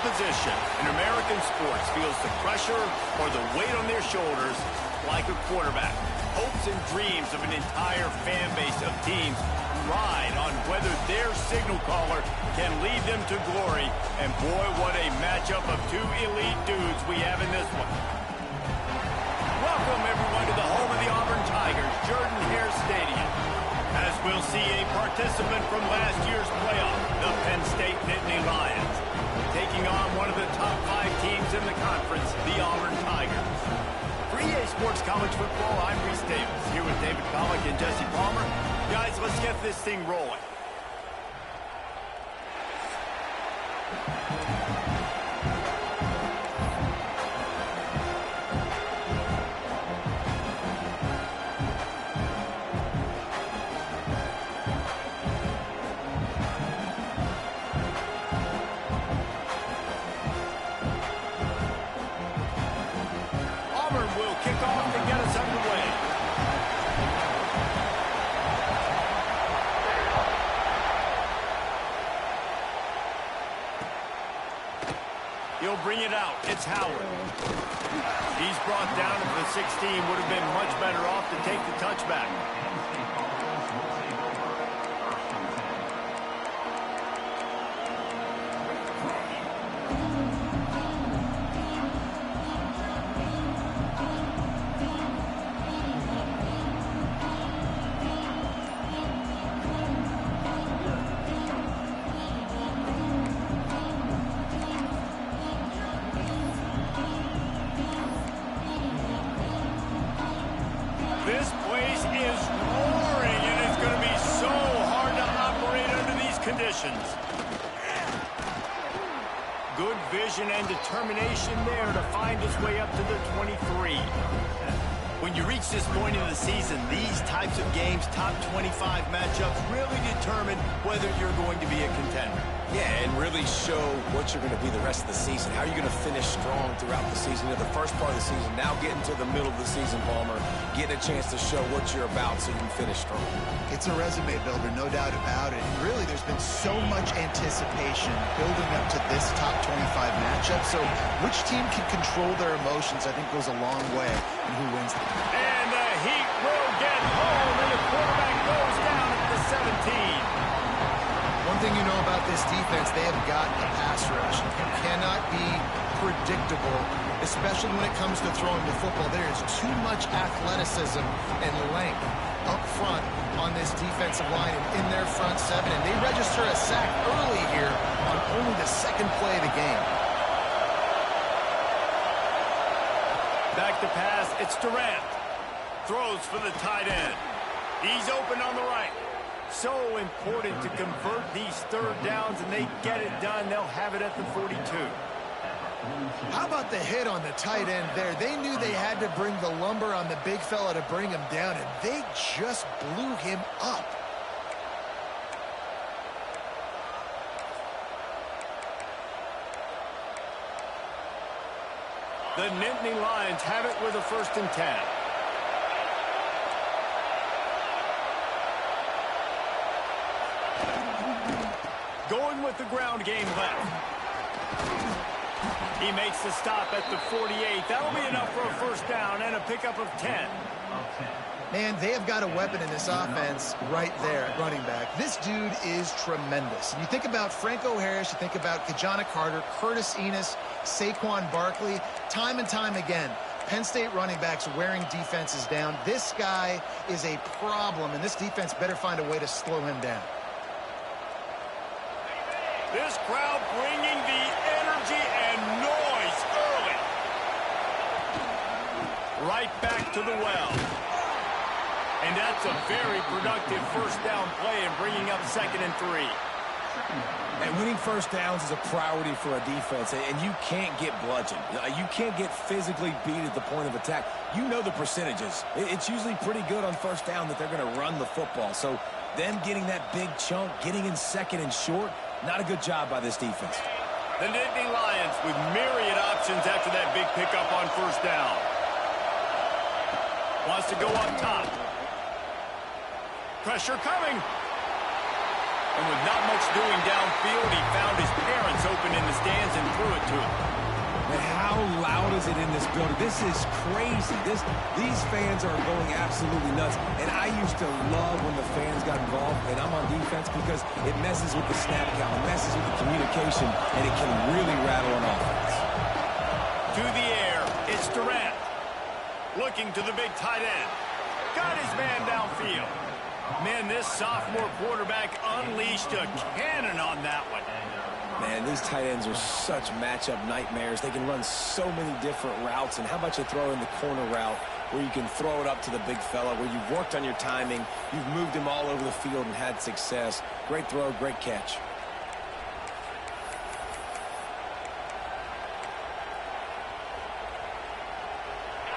position in American sports feels the pressure or the weight on their shoulders like a quarterback. Hopes and dreams of an entire fan base of teams ride on whether their signal caller can lead them to glory. And boy, what a matchup of two elite dudes we have in this one. Welcome, everyone, to the home of the Auburn Tigers, Jordan-Hare Stadium. As we'll see a participant from last year's playoff, the Penn State Nittany Lions, taking on one of the top 5 teams in the conference, the Auburn Tigers. For EA Sports College Football, I'm Reese Davis, here with David Pollack and Jesse Palmer. Guys, let's get this thing rolling. He'll bring it out. It's Howard. He's brought down at the 16. Would have been much better off to take the touchback. This place is roaring, and it's going to be so hard to operate under these conditions. Good vision and determination there to find his way up to the 23. When you reach this point in the season, these types of games, top 25 matchups, really determine whether you're going to be a contender. Yeah, and really show what you're going to be the rest of the season. How are you going to finish strong throughout the season? You know, the first part of the season, now getting to the middle of the season, Palmer, getting a chance to show what you're about so you can finish strong. It's a resume builder, no doubt about it. And really, there's been so much anticipation building up to this top 25 matchup. So which team can control their emotions, I think, goes a long way in who wins them. And the Heat will get home, and the quarterback goes down at the 17. One thing you know about this defense, they have got a pass rush. You cannot be predictable, especially when it comes to throwing the football. There is too much athleticism and length up front on this defensive line and in their front seven. And they register a sack early here on only the second play of the game. Back to pass, it's Durant. Throws for the tight end. He's open on the right. So important to convert these third downs, and they get it done. They'll have it at the 42. How about the hit on the tight end there? They knew they had to bring the lumber on the big fella to bring him down, and they just blew him up. The Nittany Lions have it with a 1st and 10. Going with the ground game left. He makes the stop at the 48. That'll be enough for a 1st down and a pickup of 10. Man, they have got a weapon in this offense right there at running back. This dude is tremendous. And you think about Franco Harris, you think about Kajana Carter, Curtis Enos, Saquon Barkley, time and time again, Penn State running backs wearing defenses down. This guy is a problem, and this defense better find a way to slow him down. This crowd bringing the energy and noise early. Right back to the well. And that's a very productive 1st down play and bringing up 2nd and 3. And winning 1st downs is a priority for a defense, and you can't get bludgeoned. You can't get physically beat at the point of attack. You know the percentages. It's usually pretty good on 1st down that they're going to run the football. So them getting that big chunk, getting in 2nd and short, not a good job by this defense. The Nittany Lions with myriad options after that big pickup on 1st down. Wants to go up top. Pressure coming. And with not much doing downfield, he found his parents open in the stands and threw it to him. And how loud is it in this building? This is crazy. These fans are going absolutely nuts. And I used to love when the fans got involved, and I'm on defense, because it messes with the snap count, it messes with the communication, and it can really rattle an offense. To the air, it's Durant. Looking to the big tight end. Got his man downfield. Man, this sophomore quarterback unleashed a cannon on that one. Man, these tight ends are such matchup nightmares. They can run so many different routes. And how about you throw in the corner route where you can throw it up to the big fella, where you've worked on your timing, you've moved him all over the field and had success. Great throw, great catch.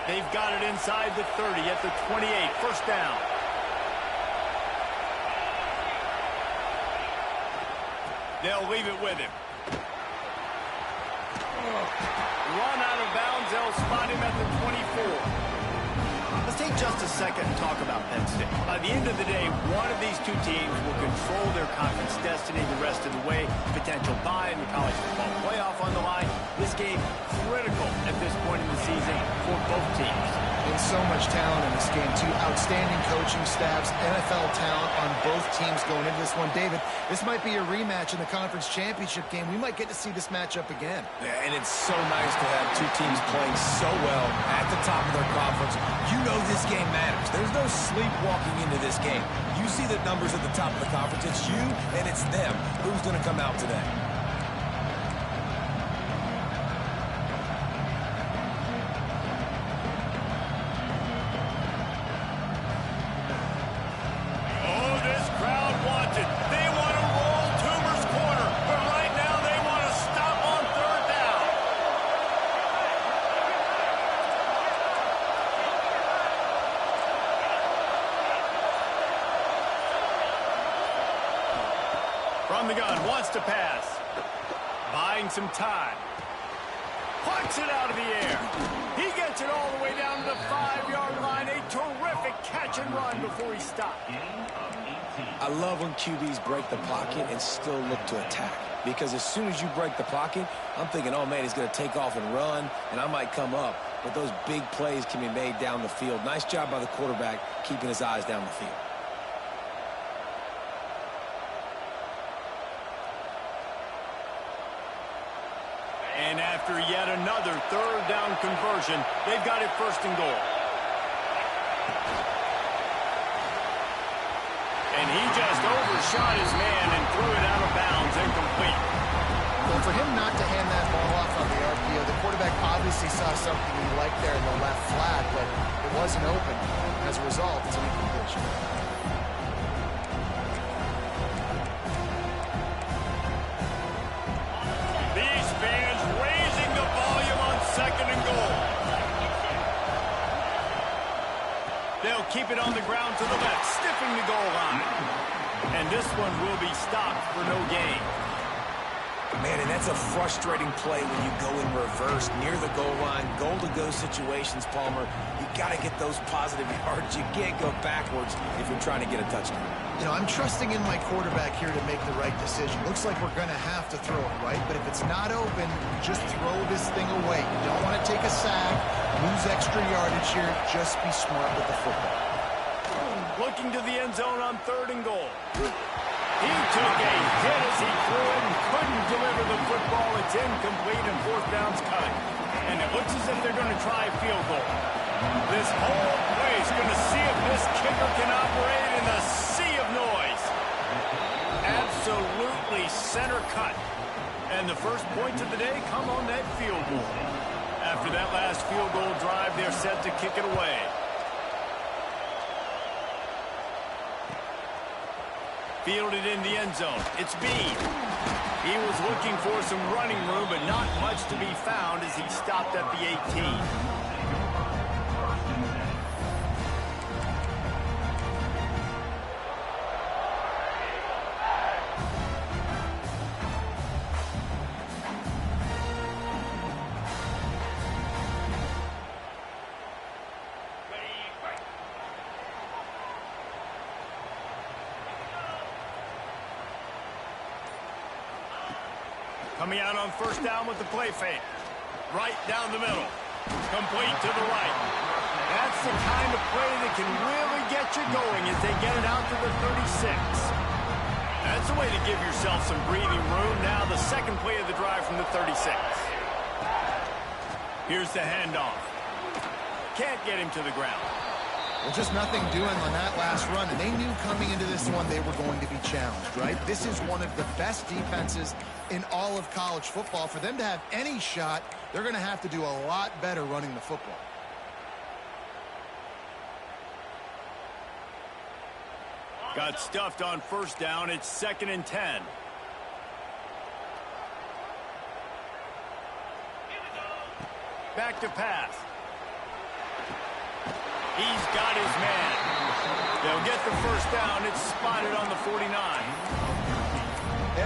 They've got it inside the 30 at the 28. First down. They'll leave it with him. Run out of bounds. They'll spot him at the 24. Let's take just a second and talk about Penn State. By the end of the day, one of these two teams will control their conference destiny the rest of the way. Potential bye in the college football playoff on the line. This game critical at this point in the season for both teams. And so much talent in this game, too. Outstanding coaching staffs, NFL talent on both teams going into this one. David, this might be a rematch in the conference championship game. We might get to see this matchup again. Yeah, and it's so nice to have two teams playing so well at the top of their conference. You know this game matters. There's no sleepwalking into this game. You see the numbers at the top of the conference. It's you and it's them. Who's going to come out today? From the gun, wants to pass. Buying some time. Punts it out of the air. He gets it all the way down to the 5-yard line. A terrific catch and run before he stopped. I love when QBs break the pocket and still look to attack. Because as soon as you break the pocket, I'm thinking, oh, man, he's going to take off and run, and I might come up. But those big plays can be made down the field. Nice job by the quarterback keeping his eyes down the field. And after yet another third down conversion, they've got it first and goal. And he just overshot his man and threw it out of bounds, incomplete. Well, for him not to hand that ball off on the RPO, the quarterback obviously saw something he liked there in the left flat, but it wasn't open. As a result, it's an incompletion. These fans raising the volume on second and goal. They'll keep it on the ground to the left, sniffing the goal line. And this one will be stopped for no gain. Man, and that's a frustrating play when you go in reverse near the goal line. Goal-to-go situations, Palmer. You got to get those positive yards. You can't go backwards if you're trying to get a touchdown. You know, I'm trusting in my quarterback here to make the right decision. Looks like we're going to have to throw it, right? But if it's not open, just throw this thing away. You don't want to take a sack, lose extra yardage here. Just be smart with the football. Looking to the end zone on third and goal. He took a hit as he threw it and couldn't deliver the football. It's incomplete and fourth down's cut. And it looks as if they're going to try a field goal. This whole place going to see if this kicker can operate in the sea of noise. Absolutely center cut. And the first points of the day come on that field goal. After that last field goal drive, they're set to kick it away. Fielded in the end zone. It's Bean. He was looking for some running room, but not much to be found as he stopped at the 18. Coming out on first down with the play fake. Right down the middle. Complete to the right. That's the kind of play that can really get you going as they get it out to the 36. That's a way to give yourself some breathing room. Now the second play of the drive from the 36. Here's the handoff. Can't get him to the ground. Well, just nothing doing on that last run, and they knew coming into this one they were going to be challenged, right? This is one of the best defenses in all of college football. For them to have any shot, they're going to have to do a lot better running the football. Got stuffed on first down. It's 2nd and 10. Back to pass. He's got his man. They'll get the first down. It's spotted on the 49.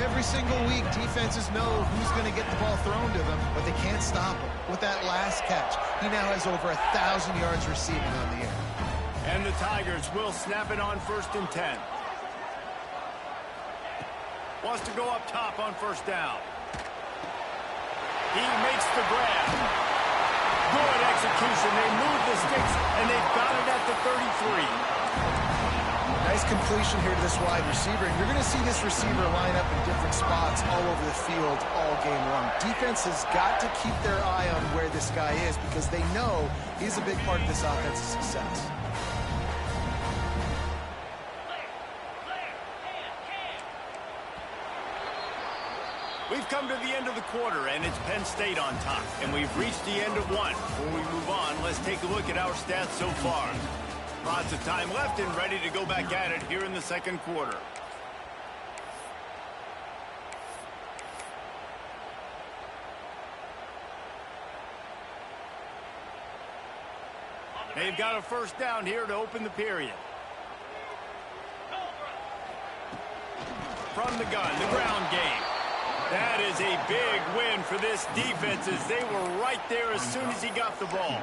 Every single week, defenses know who's going to get the ball thrown to them, but they can't stop him. With that last catch, he now has over 1,000 yards receiving on the air. And the Tigers will snap it on 1st and 10. Wants to go up top on first down. He makes the grab. Good execution. They move the sticks, and they've got it at the 33. Nice completion here to this wide receiver. And you're going to see this receiver line up in different spots all over the field all game long. Defense has got to keep their eye on where this guy is because they know he's a big part of this offense's success. We've come to the end of the quarter, and it's Penn State on top. And we've reached the end of one. Before we move on, let's take a look at our stats so far. Lots of time left and ready to go back at it here in the second quarter. They've got a first down here to open the period. From the gun, the ground game. That is a big win for this defense as they were right there as soon as he got the ball.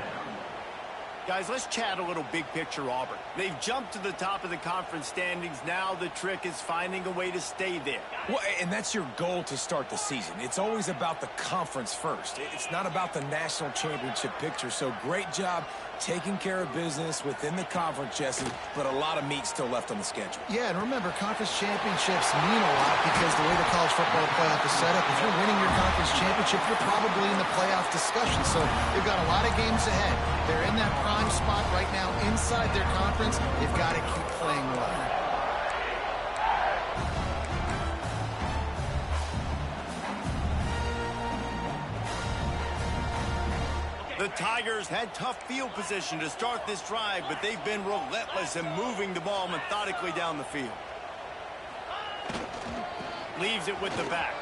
Guys, let's chat a little big picture Auburn. They've jumped to the top of the conference standings. Now the trick is finding a way to stay there. Well, and that's your goal to start the season. It's always about the conference first. It's not about the national championship picture. So great job taking care of business within the conference, Jesse, but a lot of meat still left on the schedule. Yeah, and remember, conference championships mean a lot because the way the college football playoff is set up, if you're winning your conference championship, you're probably in the playoff discussion. So they've got a lot of games ahead. They're in that prime spot right now inside their conference. They've got to keep playing well. The Tigers had tough field position to start this drive, but they've been relentless in moving the ball methodically down the field. Leaves it with the back.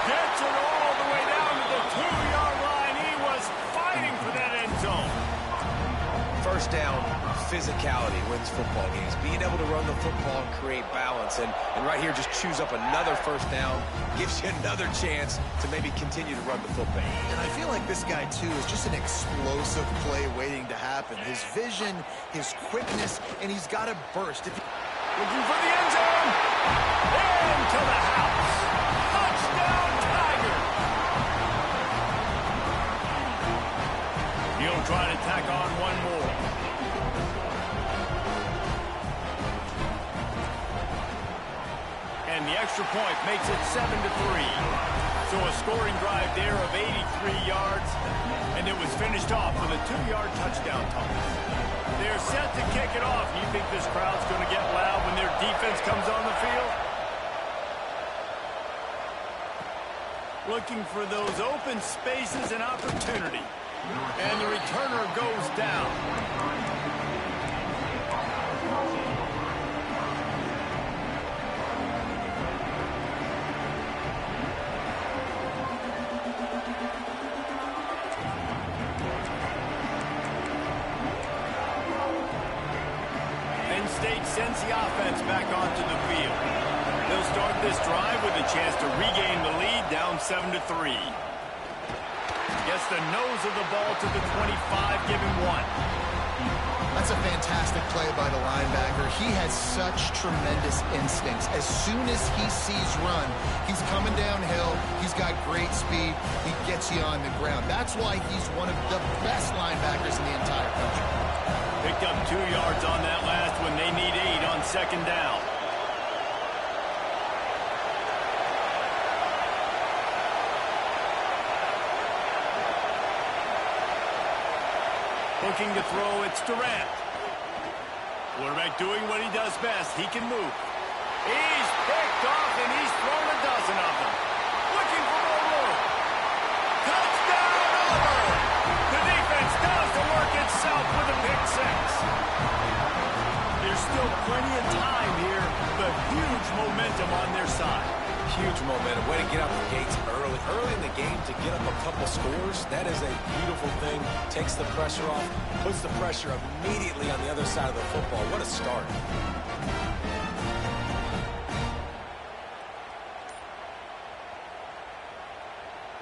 Gets it all the way down to the 2-yard line. He was fighting for that end zone. First down, physicality wins football games. Being able to run the football and create balance. And right here, just choose up another first down. Gives you another chance to maybe continue to run the football. And I feel like this guy, too, is just an explosive play waiting to happen. His vision, his quickness, and he's got to burst. Looking for the end zone. Into the house. Touchdown, Tiger. He'll try to tack on one more. And the extra point makes it 7-3. So a scoring drive there of 83 yards, and it was finished off with a 2-yard touchdown toss. They're set to kick it off. You think this crowd's going to get loud when their defense comes on the field? Looking for those open spaces and opportunity. And the returner goes down. State sends the offense back onto the field. They'll start this drive with a chance to regain the lead, down 7-3. Gets the nose of the ball to the 25, giving 1. That's a fantastic fantastic play by the linebacker. He has such tremendous instincts. As soon as he sees run, he's coming downhill. He's got great speed. He gets you on the ground. That's why he's one of the best linebackers in the entire country. Picked up 2 yards on that last one. They need 8 on second down. Looking to throw, it's Durant. Quarterback doing what he does best. He can move. He's picked off, and he's thrown a dozen of them. Looking for more room. Touchdown, Auburn! The defense does the work itself with a pick 6. There's still plenty of time here, but huge momentum on their side. Huge momentum. Way to get out the gates early. Early in the game to get up a couple scores, that is a beautiful thing. Takes the pressure off, puts the pressure immediately on the other side of the football. What a start.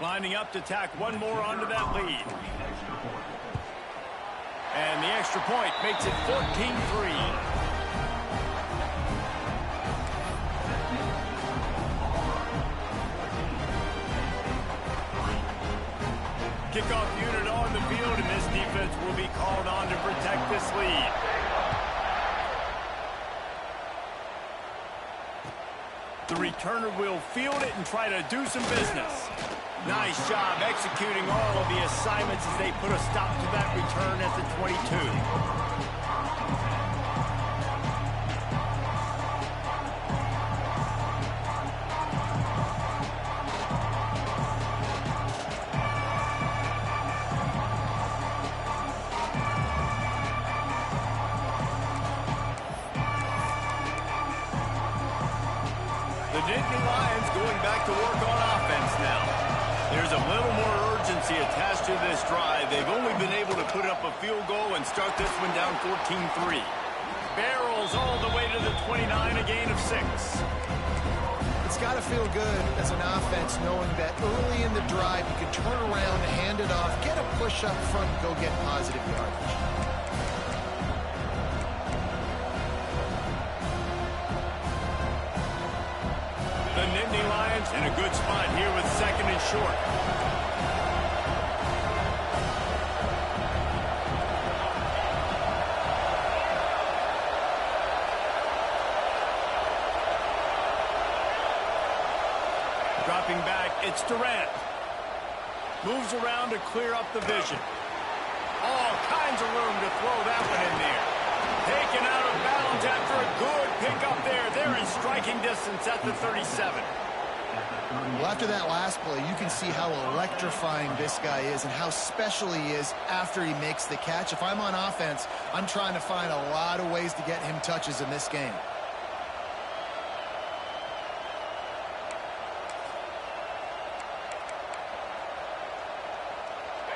Lining up to tack one more onto that lead. And the extra point makes it 14-3. Kickoff unit on the field, and this defense will be called on to protect this lead. The returner will field it and try to do some business. Nice job executing all of the assignments as they put a stop to that return at the 22. The Nittany Lions going back to work on offense now. There's a little more urgency attached to this drive. They've only been able to put up a field goal and start this one down 14-3. Barrels all the way to the 29, a gain of 6. It's got to feel good as an offense knowing that early in the drive you can turn around, hand it off, get a push up front, and go get positive yardage. The Nittany Lions in a good spot here with second and short. Dropping back, it's Durant. Moves around to clear up the vision. All kinds of room to throw that one in there. Taken out of bounds after a good pickup there. They're in striking distance at the 37. Well, after that last play, you can see how electrifying this guy is and how special he is after he makes the catch. If I'm on offense, I'm trying to find a lot of ways to get him touches in this game.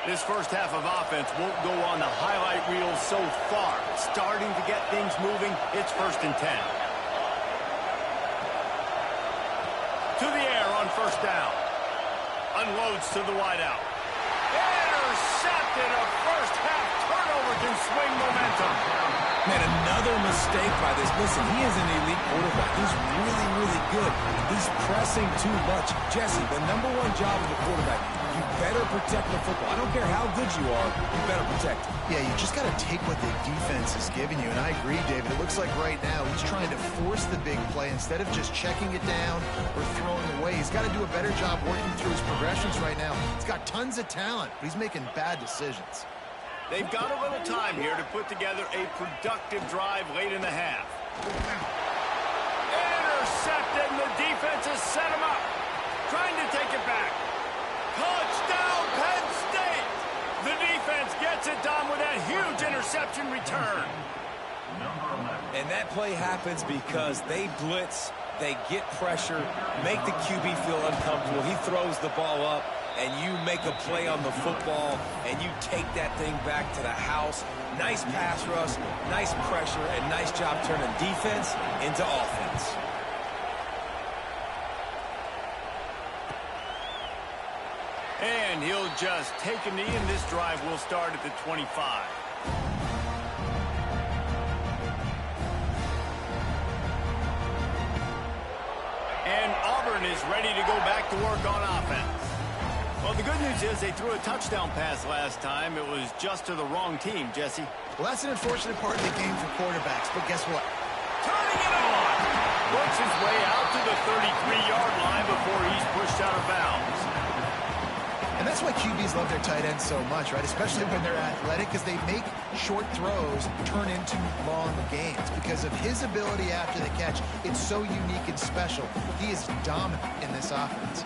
This first half of offense won't go on the highlight reel so far. Starting to get things moving, it's 1st and 10. To the air on first down. Unloads to the wideout. Intercepted. A first half turnover can swing momentum. Man, another mistake by this. Listen, he is an elite quarterback. He's really, really good. He's pressing too much. Jesse, the #1 job of the quarterback, you better protect the football. I don't care how good you are, you better protect it. Yeah, you just got to take what the defense is giving you, and I agree, David. It looks like right now he's trying to force the big play instead of just checking it down or throwing away. He's got to do a better job working through his progressions right now. He's got tons of talent, but he's making bad decisions. They've got a little time here to put together a productive drive late in the half. Intercepted, and the defense has set him up. Trying to take it back. Touchdown, Penn State! The defense gets it done with that huge interception return. And that play happens because they blitz, they get pressure, make the QB feel uncomfortable. He throws the ball up, and you make a play on the football, and you take that thing back to the house. Nice pass rush, nice pressure, and nice job turning defense into offense. And he'll just take a knee, and this drive will start at the 25. and is ready to go back to work on offense. Well, the good news is they threw a touchdown pass last time. It was just to the wrong team, Jesse. Well, that's an unfortunate part of the game for quarterbacks, but guess what? Turning it on! Works his way out to the 33-yard line before he's pushed out of bounds. And that's why QBs love their tight ends so much, right? Especially when they're athletic, because they make short throws turn into long gains. Because of his ability after the catch, it's so unique and special. He is dominant in this offense.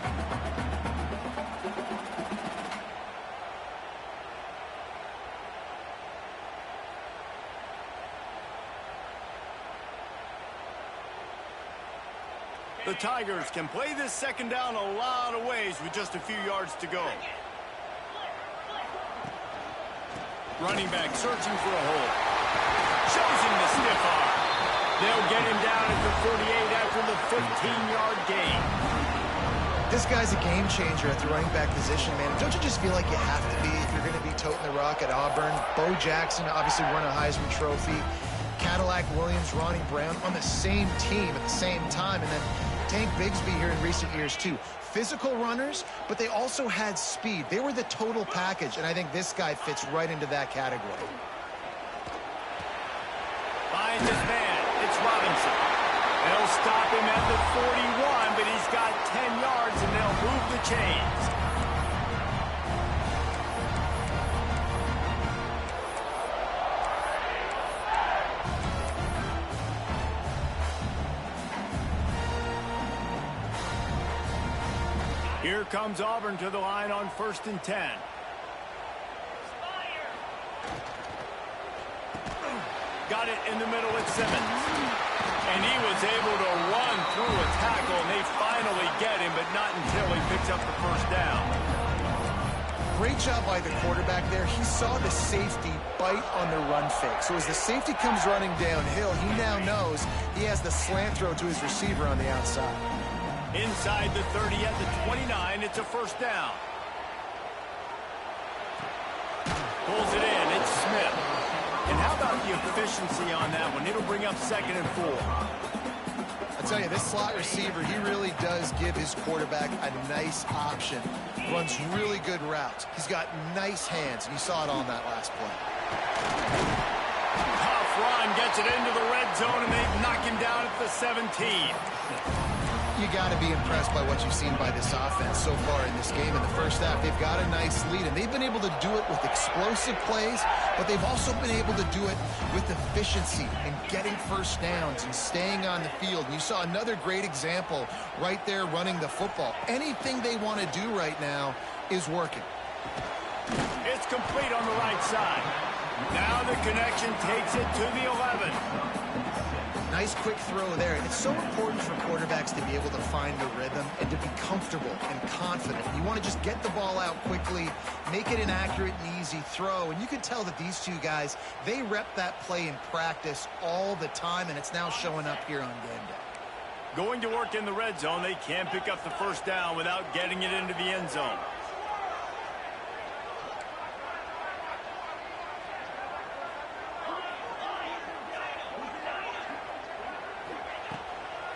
The Tigers can play this second down a lot of ways with just a few yards to go. Running back searching for a hole. Shows him the stiff arm. They'll get him down at the 48 after the 15-yard gain. This guy's a game changer at the running back position, man. Don't you just feel like you have to be if you're going to be toting the rock at Auburn? Bo Jackson obviously won a Heisman Trophy. Cadillac Williams, Ronnie Brown on the same team at the same time. And then Tank Bigsby here in recent years, too. Physical runners, but they also had speed. They were the total package, and I think this guy fits right into that category. Finds his man. It's Robinson. They'll stop him at the 41, but he's got 10 yards, and they'll move the chains. Here comes Auburn to the line on 1st and 10. Got it in the middle with Simmons. And he was able to run through a tackle, and they finally get him, but not until he picks up the first down. Great job by the quarterback there. He saw the safety bite on the run fake. So as the safety comes running downhill, he now knows he has the slant throw to his receiver on the outside. Inside the 30 at the 29, it's a first down. Pulls it in, it's Smith. And how about the efficiency on that one? It'll bring up 2nd and 4. I tell you, this slot receiver, he really does give his quarterback a nice option. Runs really good routes. He's got nice hands, and you saw it on that last play. Tough run, gets it into the red zone, and they knock him down at the 17. You got to be impressed by what you've seen by this offense so far in this game. In the first half, they've got a nice lead, and they've been able to do it with explosive plays, but they've also been able to do it with efficiency and getting first downs and staying on the field. And you saw another great example right there running the football. Anything they want to do right now is working. It's complete on the right side. Now the connection takes it to the 11. Nice quick throw there. And it's so important for quarterbacks to be able to find the rhythm and to be comfortable and confident. You want to just get the ball out quickly, make it an accurate and easy throw. And you can tell that these two guys, they rep that play in practice all the time, and it's now showing up here on game day. Going to work in the red zone. They can't pick up the first down without getting it into the end zone.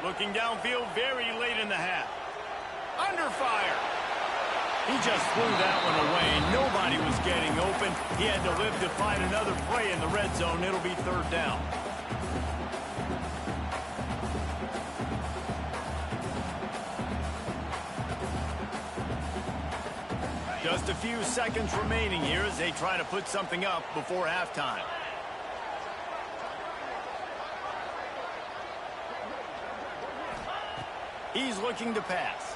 Looking downfield very late in the half. Under fire. He just threw that one away. Nobody was getting open. He had to live to find another play in the red zone. It'll be 3rd down. Just a few seconds remaining here as they try to put something up before halftime. He's looking to pass.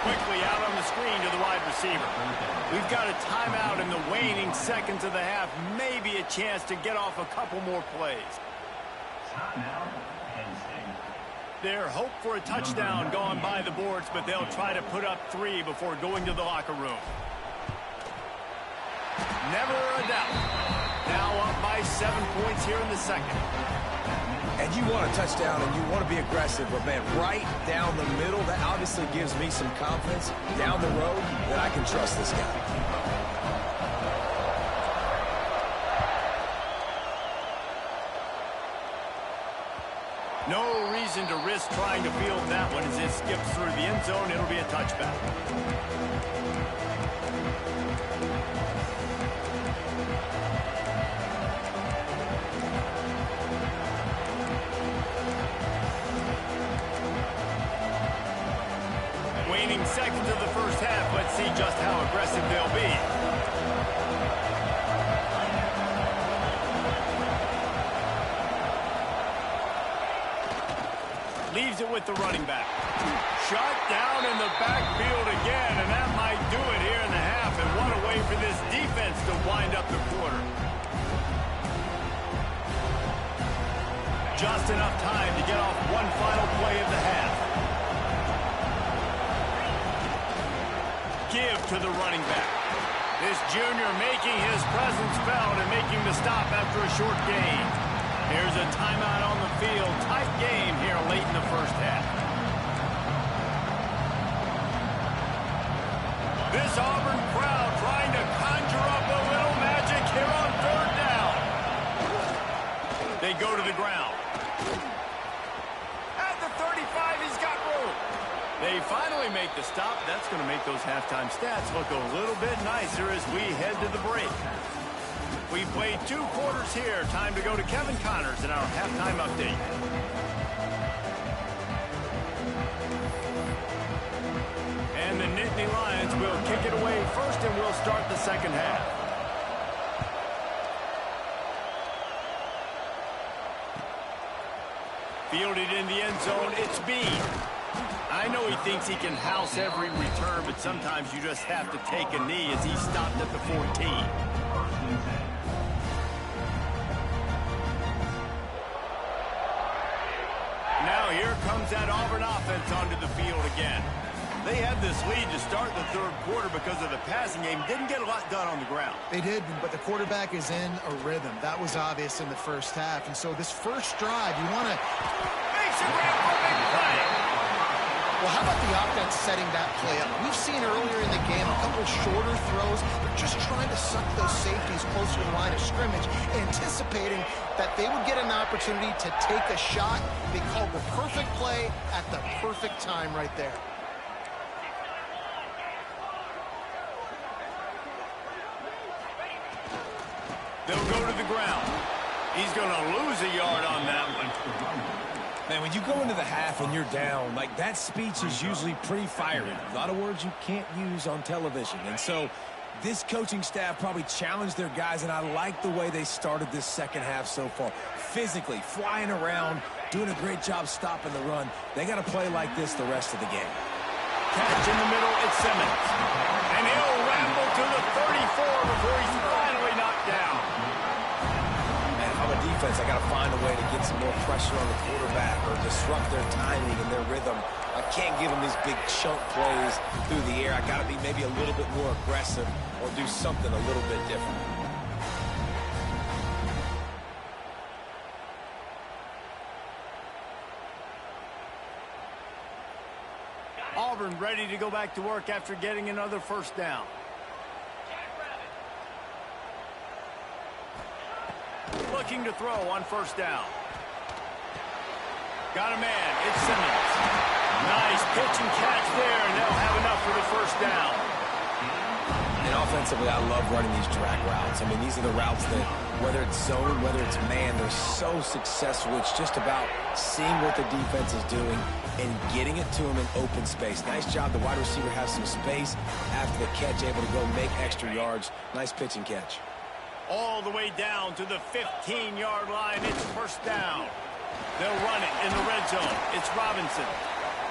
Quickly out on the screen to the wide receiver. We've got a timeout in the waning seconds of the half. Maybe a chance to get off a couple more plays. Their hope for a touchdown gone by the boards, but they'll try to put up 3 before going to the locker room. Never a doubt. Now up by 7 points here in the second. And you want a touchdown and you want to be aggressive, but man, right down the middle, that obviously gives me some confidence down the road that I can trust this guy. No reason reason to risk trying to field that one as it skips through the end zone. It'll be a touchback. Waning seconds of the first half. Let's see just how aggressive they'll be. Leaves it with the running back. Shot down in the backfield again, and that might do it here in the half. And what a way for this defense to wind up the quarter. Just enough time to get off one final play of the half. Give to the running back. This junior making his presence felt and making the stop after a short gain. Here's a timeout on the field. Tight game here late in the first half. This Auburn crowd trying to conjure up a little magic here on third down. They go to the ground. At the 35, he's got room. They finally make the stop. That's going to make those halftime stats look a little bit nicer as we head to the break. We've played 2 quarters here. Time to go to Kevin Connors in our halftime update. And the Nittany Lions will kick it away first, and we'll start the second half. Fielded in the end zone, it's Bean. I know he thinks he can house every return, but sometimes you just have to take a knee as he stopped at the 14. Now here comes that Auburn offense onto the field again. They had this lead to start the third quarter because of the passing game. Didn't get a lot done on the ground. They did, but the quarterback is in a rhythm. That was obvious in the first half. And so this first drive, you want to... Makes a grab for a big play. Well, how about the offense setting that play up? We've seen earlier in the game a couple shorter throws. They're just trying to suck those safeties closer to the line of scrimmage, anticipating that they would get an opportunity to take a shot. They called the perfect play at the perfect time right there. They'll go to the ground. He's going to lose a yard on that one. Man, when you go into the half and you're down, like that speech is usually pretty fiery. A lot of words you can't use on television. And so this coaching staff probably challenged their guys, and I like the way they started this second half so far. Physically, flying around, doing a great job stopping the run. They got to play like this the rest of the game. Catch in the middle, it's Simmons. And he'll ramble to the 34 before he's finally knocked down. Man, if I'm a defense, I got to find a way to get some more pressure on the quarterback or disrupt their timing and their rhythm. I can't give them these big chunk plays through the air. I got to be maybe a little bit more aggressive or do something a little bit different. Auburn ready to go back to work after getting another first down. Looking to throw on first down. Got a man. It's Simmons. Nice pitch and catch there, and they'll have enough for the first down. And offensively, I love running these drag routes. I mean, these are the routes that, whether it's zone, whether it's man, they're so successful. It's just about seeing what the defense is doing and getting it to him in open space. Nice job. The wide receiver has some space after the catch, able to go make extra yards. Nice pitch and catch. All the way down to the 15-yard line. It's first down. They'll run it in the red zone. It's Robinson.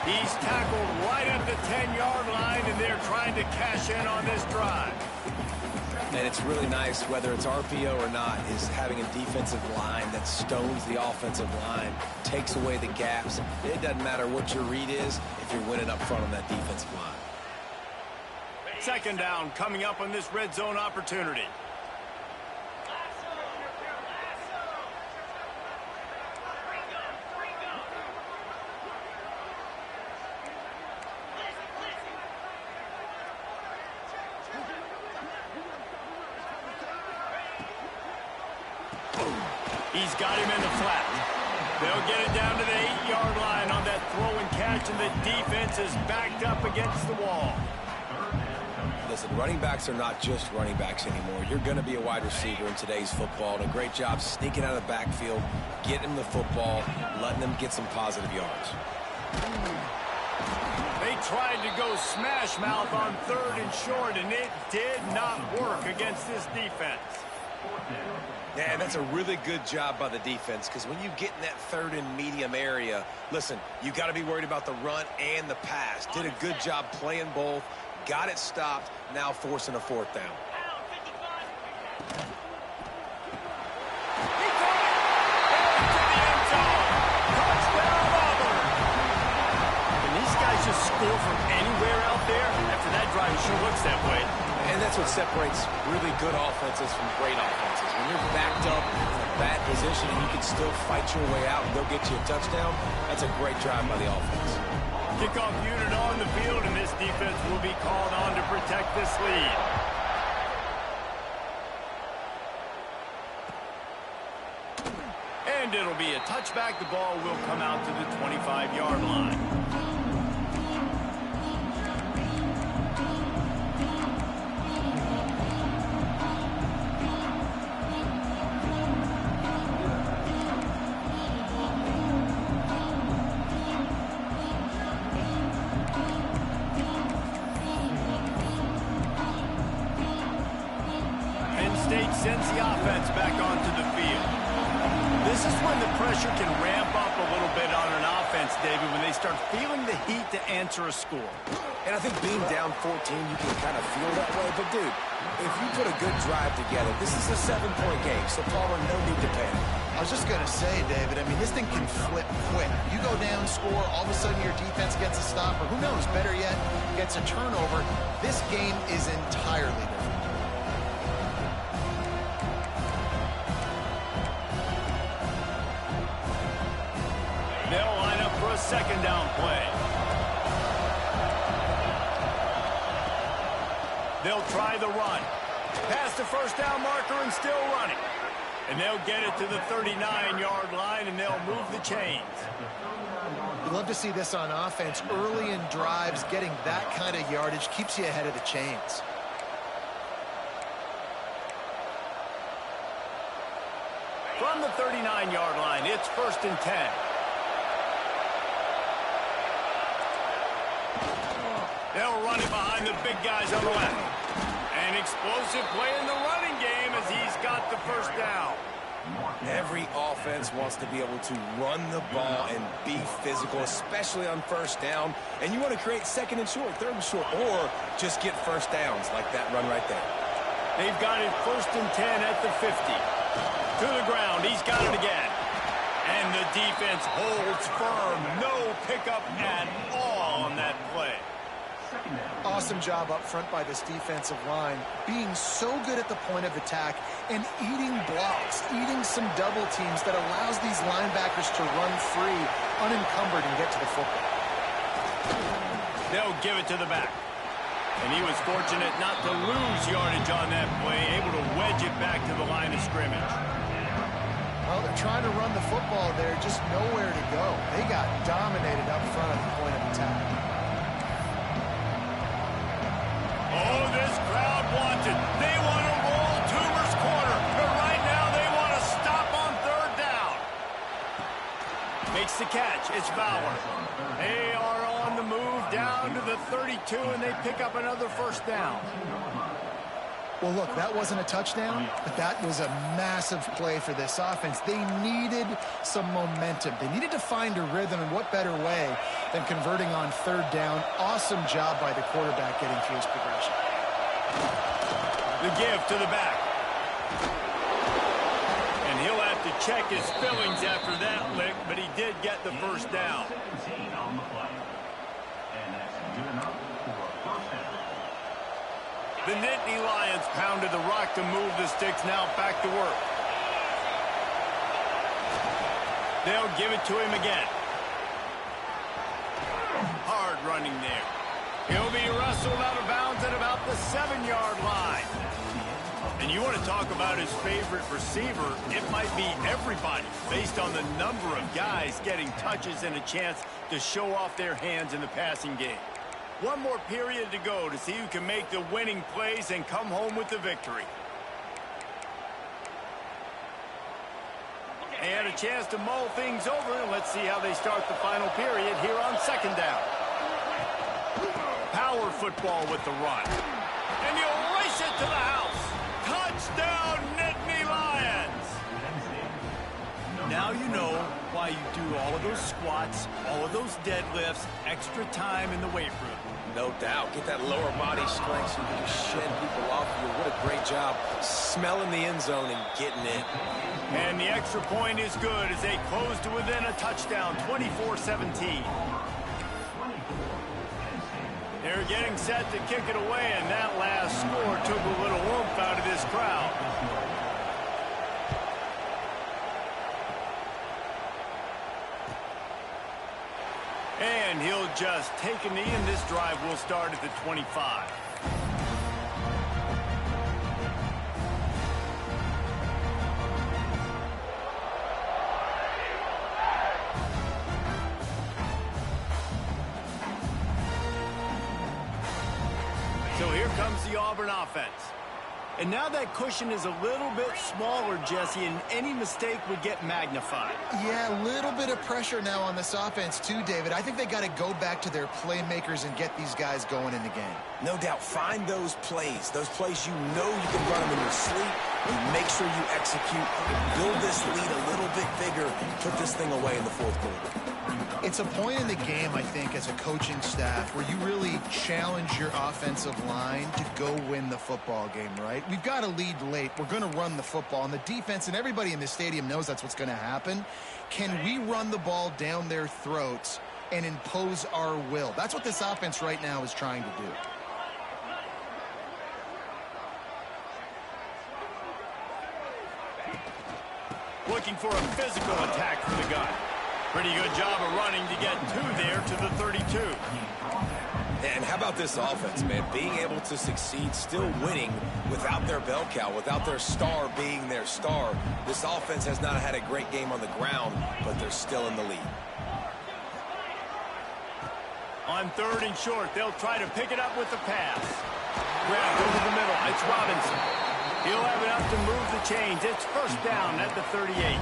He's tackled right at the 10-yard line, and they're trying to cash in on this drive. And it's really nice, whether it's RPO or not, is having a defensive line that stones the offensive line, takes away the gaps. It doesn't matter what your read is if you're winning up front on that defensive line. Second down coming up on this red zone opportunity. He's got him in the flat. They'll get it down to the 8-yard line on that throw and catch, and the defense is backed up against the wall. Listen, running backs are not just running backs anymore. You're going to be a wide receiver in today's football, and a great job sneaking out of the backfield, getting them the football, letting them get some positive yards. They tried to go smash mouth on 3rd and short, and it did not work against this defense. Yeah, that's a really good job by the defense, because when you get in that 3rd and medium area, listen, you got to be worried about the run and the pass. Did a good job playing both, got it stopped, now forcing a 4th down. Just score from anywhere out there. After that drive, it sure looks that way. And that's what separates really good offenses from great offenses. When you're backed up in a bad position and you can still fight your way out and go get you a touchdown, that's a great drive by the offense. Kickoff unit on the field, and this defense will be called on to protect this lead. And it'll be a touchback. The ball will come out to the 25-yard line. Sends the offense back onto the field. This is when the pressure can ramp up a little bit on an offense, David, when they start feeling the heat to answer a score. And I think being down 14, you can kind of feel that way. But, dude, if you put a good drive together, this is a 7-point game, so, Palmer, no need to panic. I was just going to say, David, I mean, this thing can flip quick. You go down, score, all of a sudden your defense gets a stop, or who knows, better yet, gets a turnover. This game is entirely different. They'll line up for a 2nd down play. They'll try the run. Past the 1st down marker and still running. And they'll get it to the 39-yard line, and they'll move the chains. You love to see this on offense. Early in drives, getting that kind of yardage keeps you ahead of the chains. From the 39-yard line, it's 1st and 10. They'll run it behind the big guys on the left. An explosive play in the running game as he's got the 1st down. Every offense wants to be able to run the ball and be physical, especially on 1st down. And you want to create 2nd and short, 3rd and short, or just get 1st downs like that run right there. They've got it 1st and 10 at the 50. To the ground. He's got it again. And the defense holds firm. No pickup at all on that play. Awesome job up front by this defensive line, being so good at the point of attack and eating blocks, eating some double teams that allows these linebackers to run free, unencumbered, and get to the football. They'll give it to the back. And he was fortunate not to lose yardage on that play, able to wedge it back to the line of scrimmage. Well, they're trying to run the football there, just nowhere to go. They got dominated up front at the point of attack. Oh, this crowd wants it. They want to roll Toomer's corner. But right now they want to stop on 3rd down. Makes the catch. It's Bauer. They are on the move down to the 32, and they pick up another 1st down. Well, look, that wasn't a touchdown, but that was a massive play for this offense. They needed some momentum. They needed to find a rhythm, and what better way than converting on 3rd down. Awesome job by the quarterback getting through his progression. The give to the back. And he'll have to check his fillings after that lick, but he did get the 1st down. The Nittany Lions pounded the rock to move the sticks, now back to work. They'll give it to him again. Hard running there. He'll be wrestled out of bounds at about the 7-yard line. And you want to talk about his favorite receiver, it might be everybody based on the number of guys getting touches and a chance to show off their hands in the passing game. One more period to go to see who can make the winning plays and come home with the victory. And a chance to mull things over. Let's see how they start the final period here on second down. Power football with the run. And you'll race it to the house. Touchdown, Nittany Lions! Now you know why you do all of those squats, all of those deadlifts, extra time in the weight room. No doubt. Get that lower body strength so you can just shed people off you. What a great job smelling the end zone and getting in. And the extra point is good as they close to within a touchdown, 24-17. They're getting set to kick it away, and that last score took a little oomph out of this crowd. And he'll just take a knee, and this drive will start at the 25. So here comes the Auburn offense. And now that cushion is a little bit smaller, Jesse, and any mistake would get magnified. Yeah, a little bit of pressure now on this offense too, David. I think they got to go back to their playmakers and get these guys going in the game. No doubt. Find those plays you know you can run them in your sleep. And make sure you execute and build this lead a little bit bigger. Put this thing away in the fourth quarter. It's a point in the game, I think, as a coaching staff where you really challenge your offensive line to go win the football game, right? We've got to lead late. We're going to run the football. And the defense and everybody in the stadium knows that's what's going to happen. Can we run the ball down their throats and impose our will? That's what this offense right now is trying to do. Looking for a physical attack from the gun. Pretty good job of running to get there to the 32. And how about this offense, man? Being able to succeed, still winning without their bell cow, without their star being their star. This offense has not had a great game on the ground, but they're still in the lead. On third and short, they'll try to pick it up with the pass. Grabbed over the middle. It's Robinson. He'll have enough to move the chains. It's first down at the 38.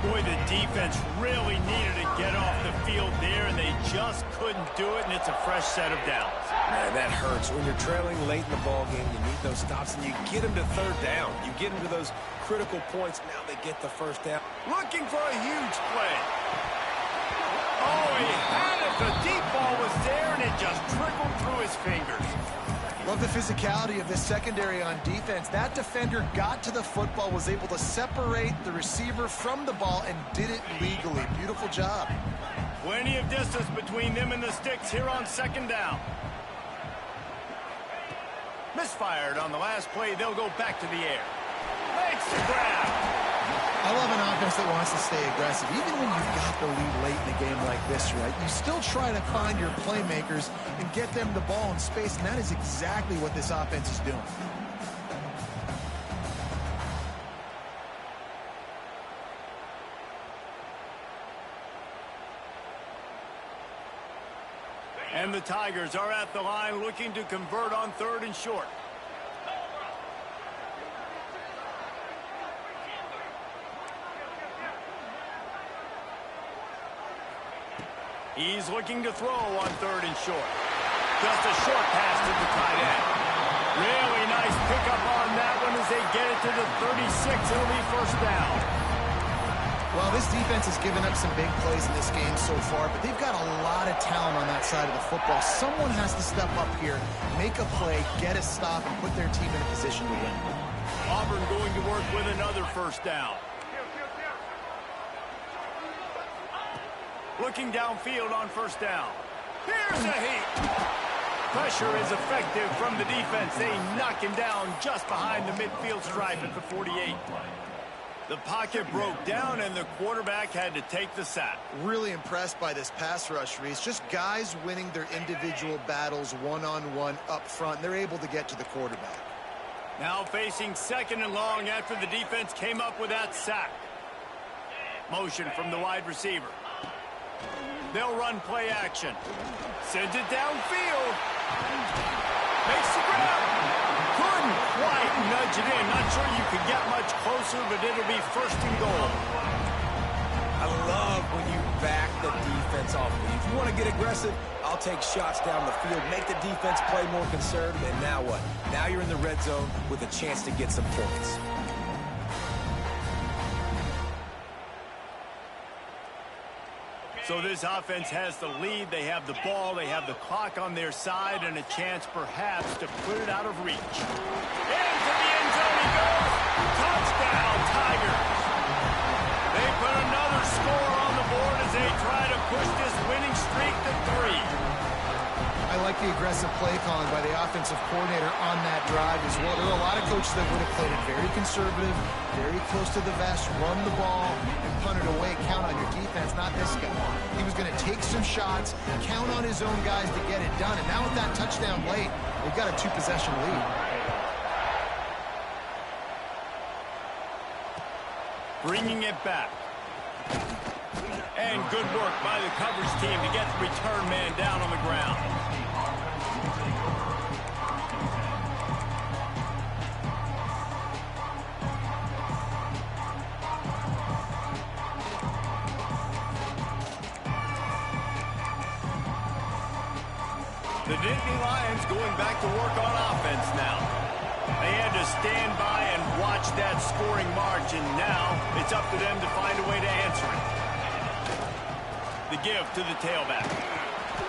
Boy, the defense really needed to get off the field there, and they just couldn't do it, and it's a fresh set of downs. Man, that hurts. When you're trailing late in the ball game, you need those stops, and you get them to third down. You get them to those critical points. Now they get the first down. Looking for a huge play. Oh, he had it. The deep ball was there, and it just trickled through his fingers. Love the physicality of this secondary on defense. That defender got to the football, was able to separate the receiver from the ball, and did it legally. Beautiful job. Plenty of distance between them and the sticks here on second down. Misfired on the last play. They'll go back to the air. Makes the grab. I love an offense that wants to stay aggressive. Even when you've got the lead late in a game like this, right, you still try to find your playmakers and get them the ball in space, and that is exactly what this offense is doing. And the Tigers are at the line looking to convert on third and short. He's looking to throw on third and short. Just a short pass to the tight end. Really nice pickup on that one as they get it to the 36. It'll be first down. Well, this defense has given up some big plays in this game so far, but they've got a lot of talent on that side of the football. Someone has to step up here, make a play, get a stop, and put their team in a position to win. Auburn going to work with another first down. Looking downfield on first down. Here's a heat. Pressure is effective from the defense. They knock him down just behind the midfield stripe at the 48. The pocket broke down, and the quarterback had to take the sack. Really impressed by this pass rush, Reese. Just guys winning their individual battles one-on-one up front. They're able to get to the quarterback. Now facing second and long after the defense came up with that sack. Motion from the wide receiver. They'll run play action. Sends it downfield. Makes the grab. Couldn't quite nudge it in. Not sure you could get much closer, but it'll be first and goal. I love when you back the defense off. If you want to get aggressive, I'll take shots down the field, make the defense play more conservative, and now what? Now you're in the red zone with a chance to get some points. So this offense has the lead. They have the ball. They have the clock on their side and a chance perhaps to put it out of reach. Into the end zone he goes. Touchdown, Tigers. They put another score on the board as they try to push this winning streak to 3. I like the aggressive play calling by the offensive coordinator on that drive as well. There are a lot of coaches that would have played it very conservative, very close to the vest, run the ball, and punt it away, count on your defense. Not this guy. He was going to take some shots, count on his own guys to get it done. And now with that touchdown late, they've got a 2-possession lead. Bringing it back. And good work by the coverage team to get the return man down on the ground. The Nittany Lions going back to work on offense now. They had to stand by and watch that scoring margin. Now it's up to them to find a way to answer it. The give to the tailback.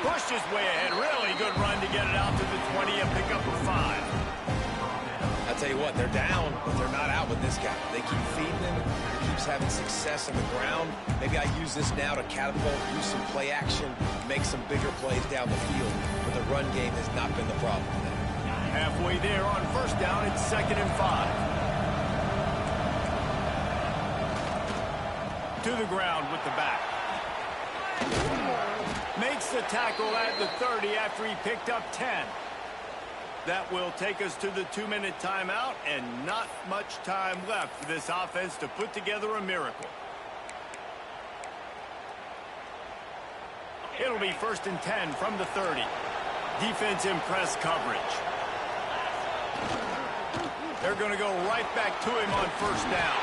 Pushed his way ahead. Really good run to get it out to the 20 and pick up a 5. I'll tell you what, they're down, but they're not out with this guy. They keep feeding him. He keeps having success on the ground. Maybe I use this now to catapult, use some play action, make some bigger plays down the field. But the run game has not been the problem for them. Halfway there on first down, it's 2nd and 5. To the ground with the back. Makes the tackle at the 30 after he picked up 10. That will take us to the 2-minute timeout, and not much time left for this offense to put together a miracle. It'll be 1st and 10 from the 30. Defense in press coverage. They're going to go right back to him on first down.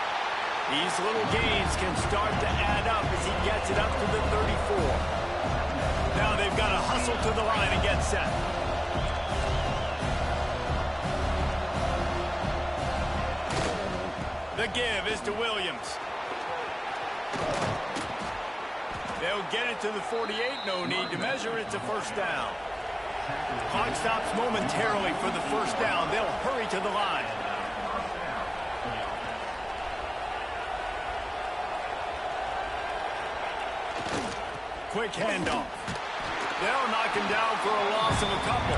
These little gains can start to add up as he gets it up to the 34. Now they've got to hustle to the line and get set. The give is to Williams. They'll get it to the 48. No need to measure. It's a first down. Clock stops momentarily for the first down. They'll hurry to the line. Quick handoff. They'll knock him down for a loss of a couple.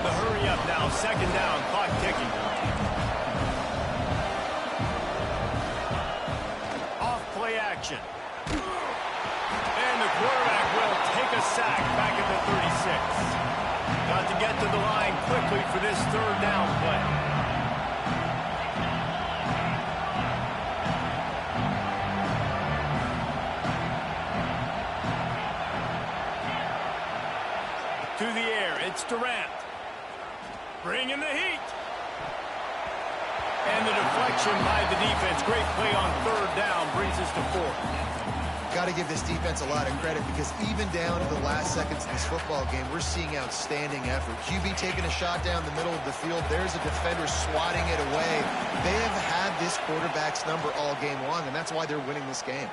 The hurry up now. 2nd down. Clock ticking. Off play action. And the quarterback will take a sack back at the 36. Got to get to the line quickly for this 3rd down play. To the air, it's Durant. Bringing the heat. And the deflection by the defense. Great play on 3rd down brings us to 4th. Got to give this defense a lot of credit because even down to the last seconds of this football game, we're seeing outstanding effort. QB taking a shot down the middle of the field. There's a defender swatting it away. They have had this quarterback's number all game long, and that's why they're winning this game.